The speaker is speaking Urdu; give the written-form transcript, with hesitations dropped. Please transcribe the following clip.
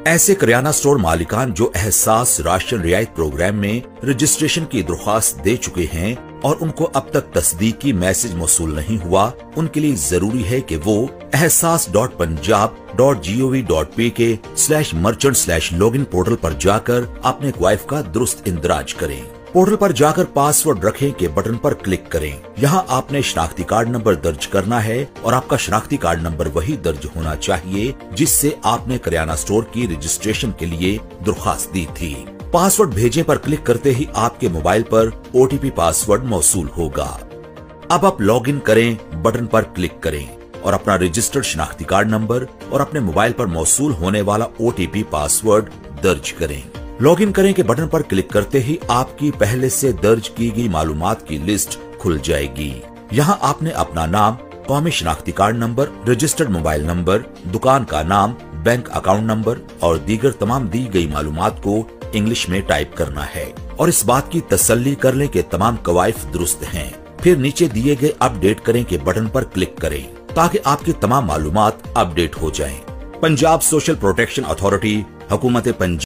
ایسے کریانہ سٹور مالکان جو احساس راشن رعایت پروگرام میں رجسٹریشن کی درخواست دے چکے ہیں اور ان کو اب تک تصدیقی میسج موصول نہیں ہوا، ان کے لیے ضروری ہے کہ وہ ehsas.punjab.gov.pk/merchant/login پورٹل پر جا کر اپنے کوائف کا درست اندراج کریں۔ پورٹل پر جا کر پاسورڈ رکھیں کے بٹن پر کلک کریں۔ یہاں آپ نے شناختی کارڈ نمبر درج کرنا ہے اور آپ کا شناختی کارڈ نمبر وہی درج ہونا چاہیے جس سے آپ نے کریانہ سٹور کی رجسٹریشن کے لیے درخواست دی تھی۔ پاسورڈ بھیجیں پر کلک کرتے ہی آپ کے موبائل پر OTP پاسورڈ موصول ہوگا۔ اب آپ لاگ ان کریں بٹن پر کلک کریں اور اپنا رجسٹرڈ شناختی کارڈ نمبر اور اپنے موبائل پر موصول ہونے والا OTP پاسورڈ درج کریں۔ لاگ ان کریں کے بٹن پر کلک کرتے ہی آپ کی پہلے سے درج کی گئی معلومات کی لسٹ کھل جائے گی۔ یہاں آپ نے اپنا نام، قومی شناختی card number, registered mobile number, دکان کا نام، بینک اکاؤنٹ نمبر اور دیگر تمام دی گئی معلومات کو انگلش میں ٹائپ کرنا ہے اور اس بات کی تسلی کر لیں کہ تمام کوائف درست ہیں۔ پھر نیچے دیے گئے اپ ڈیٹ کریں کے بٹن پر کلک کریں تاکہ آپ کی تمام معلومات اپ ڈیٹ ہو جائیں۔ پنجاب سوشل پروٹیکشن اتھارٹی، حکومت پنجاب